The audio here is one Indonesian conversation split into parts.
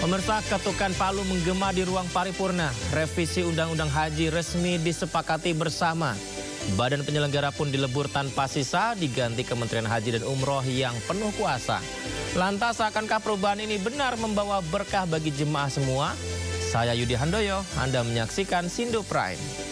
Pemirsa, ketukan palu menggema di ruang paripurna. Revisi Undang-Undang Haji resmi disepakati bersama. Badan penyelenggara pun dilebur tanpa sisa, diganti Kementerian Haji dan Umroh yang penuh kuasa. Lantas, akankah perubahan ini benar membawa berkah bagi jemaah semua? Saya Yudi Handoyo, Anda menyaksikan Sindo Prime.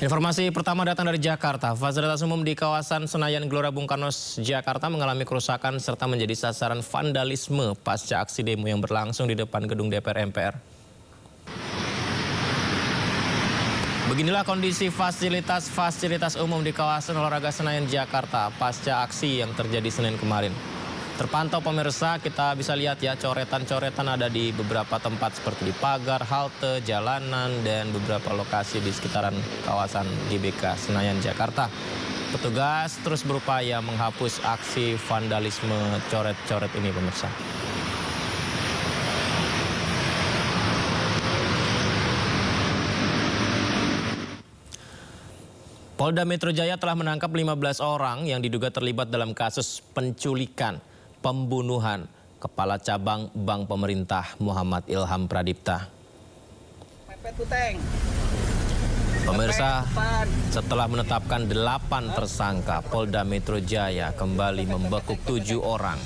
Informasi pertama datang dari Jakarta. Fasilitas umum di kawasan Senayan Gelora Bung Karno, Jakarta mengalami kerusakan serta menjadi sasaran vandalisme pasca aksi demo yang berlangsung di depan gedung DPR MPR. Beginilah kondisi fasilitas umum di kawasan olahraga Senayan Jakarta pasca aksi yang terjadi Senin kemarin. Terpantau pemirsa, kita bisa lihat ya coretan-coretan ada di beberapa tempat seperti di pagar, halte, jalanan, dan beberapa lokasi di sekitaran kawasan GBK Senayan Jakarta. Petugas terus berupaya menghapus aksi vandalisme coret-coret ini pemirsa. Polda Metro Jaya telah menangkap 15 orang yang diduga terlibat dalam kasus penculikan, pembunuhan Kepala Cabang Bank Pemerintah Muhammad Ilham Pradipta. Pemirsa, setelah menetapkan 8 tersangka, Polda Metro Jaya kembali membekuk 7 orang.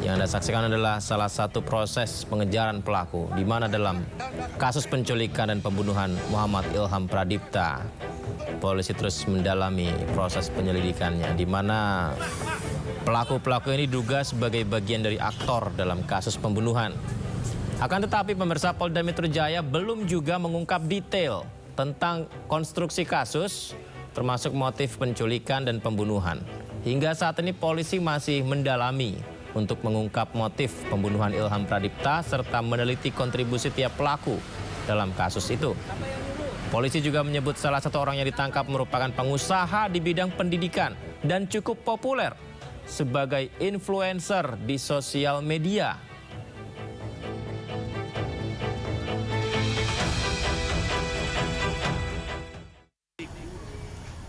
Yang Anda saksikan adalah salah satu proses pengejaran pelaku, di mana dalam kasus penculikan dan pembunuhan Muhammad Ilham Pradipta, polisi terus mendalami proses penyelidikannya, di mana pelaku-pelaku ini diduga sebagai bagian dari aktor dalam kasus pembunuhan. Akan tetapi pemirsa, Polda Metro Jaya belum juga mengungkap detail tentang konstruksi kasus, termasuk motif penculikan dan pembunuhan. Hingga saat ini polisi masih mendalami untuk mengungkap motif pembunuhan Ilham Pradipta serta meneliti kontribusi tiap pelaku dalam kasus itu. Polisi juga menyebut salah satu orang yang ditangkap merupakan pengusaha di bidang pendidikan dan cukup populer sebagai influencer di sosial media.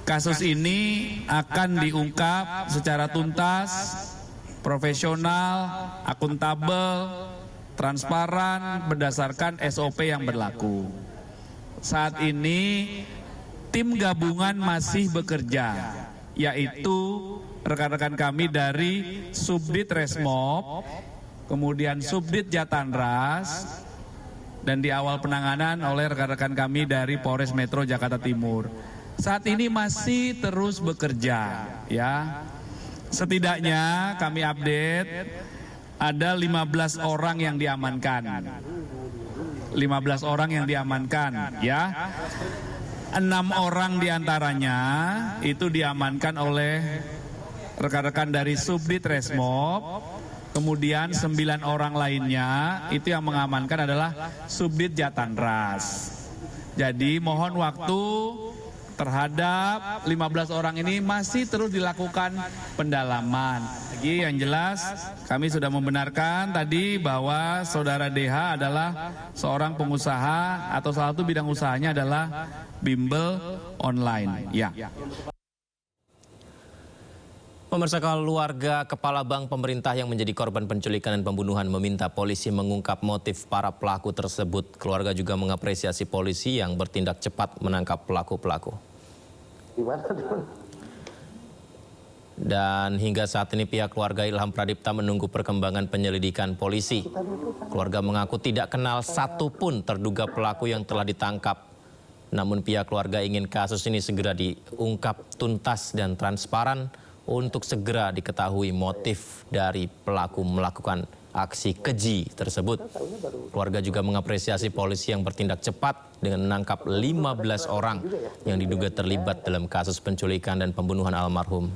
Kasus ini akan diungkap secara tuntas, profesional, akuntabel, transparan berdasarkan SOP yang berlaku. Saat ini tim gabungan masih bekerja, yaitu rekan-rekan kami dari Subdit Resmob, kemudian Subdit Jatanras, dan di awal penanganan oleh rekan-rekan kami dari Polres Metro Jakarta Timur. Saat ini masih terus bekerja, ya. Setidaknya kami update ada 15 orang yang diamankan. 15 orang yang diamankan, ya. 6 orang diantaranya itu diamankan oleh rekan-rekan dari Subdit Resmob, kemudian 9 orang lainnya itu yang mengamankan adalah Subdit Jatanras. Jadi mohon waktu terhadap 15 orang ini masih terus dilakukan pendalaman. Lagi yang jelas kami sudah membenarkan tadi bahwa saudara DH adalah seorang pengusaha atau salah satu bidang usahanya adalah bimbel online. Ya. Pemirsa, keluarga Kepala Bank Pemerintah yang menjadi korban penculikan dan pembunuhan meminta polisi mengungkap motif para pelaku tersebut. Keluarga juga mengapresiasi polisi yang bertindak cepat menangkap pelaku-pelaku. Dan hingga saat ini pihak keluarga Ilham Pradipta menunggu perkembangan penyelidikan polisi. Keluarga mengaku tidak kenal satupun terduga pelaku yang telah ditangkap. Namun pihak keluarga ingin kasus ini segera diungkap tuntas dan transparan untuk segera diketahui motif dari pelaku melakukan aksi keji tersebut. Keluarga juga mengapresiasi polisi yang bertindak cepat dengan menangkap 15 orang yang diduga terlibat dalam kasus penculikan dan pembunuhan almarhum.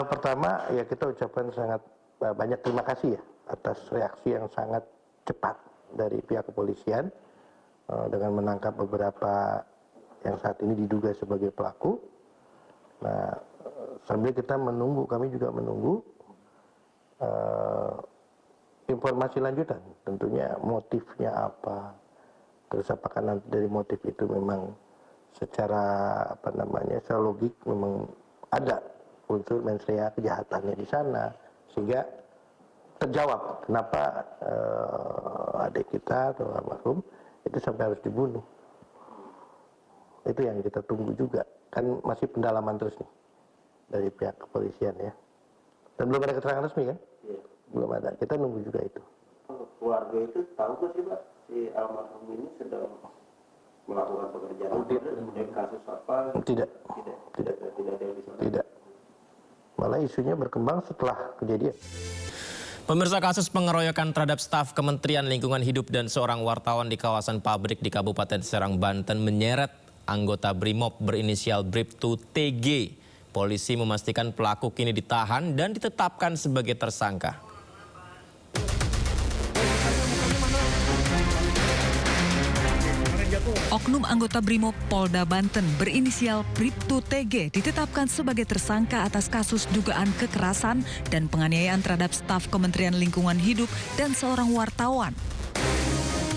Pertama ya kita ucapkan sangat banyak terima kasih ya atas reaksi yang sangat cepat dari pihak kepolisian dengan menangkap beberapa yang saat ini diduga sebagai pelaku. Nah, sambil kita menunggu, kami juga menunggu informasi lanjutan, tentunya motifnya apa, terus apakah nanti dari motif itu memang secara secara logik memang ada unsur mens rea kejahatannya di sana, sehingga terjawab kenapa adik kita atau almarhum itu sampai harus dibunuh. Itu yang kita tunggu juga, kan masih pendalaman terus nih dari pihak kepolisian ya. Dan belum ada keterangan resmi kan? Iya. Belum ada, kita nunggu juga itu. Keluarga itu tahu nggak sih Pak, si almarhum ini sedang melakukan pekerjaan apa, kasus apa? Tidak. Tidak ada yang bisa. Tidak. Malah isunya berkembang setelah kejadian. Pemirsa, kasus pengeroyokan terhadap staf Kementerian Lingkungan Hidup dan seorang wartawan di kawasan pabrik di Kabupaten Serang, Banten menyeret anggota BRIMOB berinisial Bribtu TG. Polisi memastikan pelaku kini ditahan dan ditetapkan sebagai tersangka. Oknum anggota BRIMOB Polda Banten berinisial Bribtu TG ditetapkan sebagai tersangka atas kasus dugaan kekerasan dan penganiayaan terhadap staf Kementerian Lingkungan Hidup dan seorang wartawan.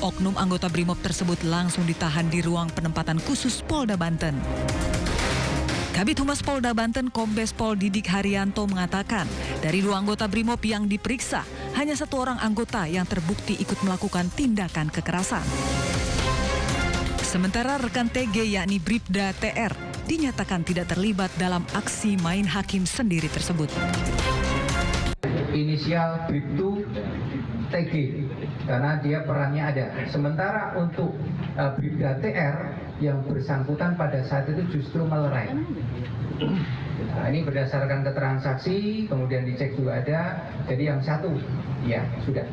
Oknum anggota BRIMOB tersebut langsung ditahan di ruang penempatan khusus Polda Banten. Kabid Humas Polda Banten Kombes Pol Didik Haryanto mengatakan, dari 2 anggota BRIMOB yang diperiksa, hanya 1 orang anggota yang terbukti ikut melakukan tindakan kekerasan. Sementara rekan TG yakni Bribda TR dinyatakan tidak terlibat dalam aksi main hakim sendiri tersebut. Inisial Bribtu TG karena dia perannya ada. Sementara untuk Bribda TR yang bersangkutan pada saat itu justru melerai. Nah, ini berdasarkan keterangan saksi, kemudian dicek juga ada. Jadi yang 1, ya sudah.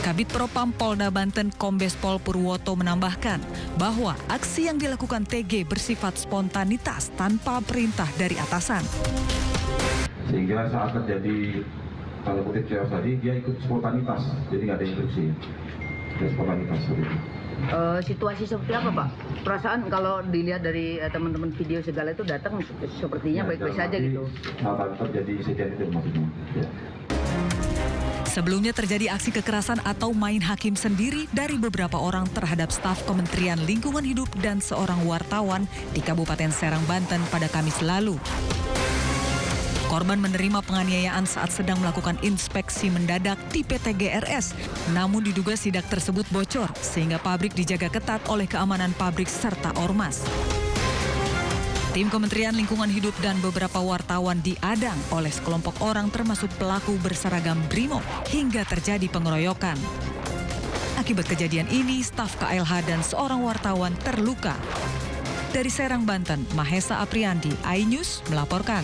Kabid Propam Polda Banten Kombes Pol Purwoto menambahkan bahwa aksi yang dilakukan TG bersifat spontanitas tanpa perintah dari atasan. Sehingga saat terjadi tanda kutip chaos tadi, dia ikut spontanitas, jadi nggak ada instruksi. Dia spontanitas seperti itu. Situasi seperti apa Pak? Perasaan kalau dilihat dari teman-teman video segala itu datang sepertinya baik-baik saja gitu. Saat terjadi insiden itu maksudnya. Ya. Sebelumnya terjadi aksi kekerasan atau main hakim sendiri dari beberapa orang terhadap staf Kementerian Lingkungan Hidup dan seorang wartawan di Kabupaten Serang, Banten pada Kamis lalu. Korban menerima penganiayaan saat sedang melakukan inspeksi mendadak di PT GRS. Namun diduga sidak tersebut bocor sehingga pabrik dijaga ketat oleh keamanan pabrik serta ormas. Tim Kementerian Lingkungan Hidup dan beberapa wartawan diadang oleh sekelompok orang termasuk pelaku berseragam BRIMOB hingga terjadi pengeroyokan. Akibat kejadian ini, staf KLH dan seorang wartawan terluka. Dari Serang, Banten, Mahesa Apriandi, iNews melaporkan.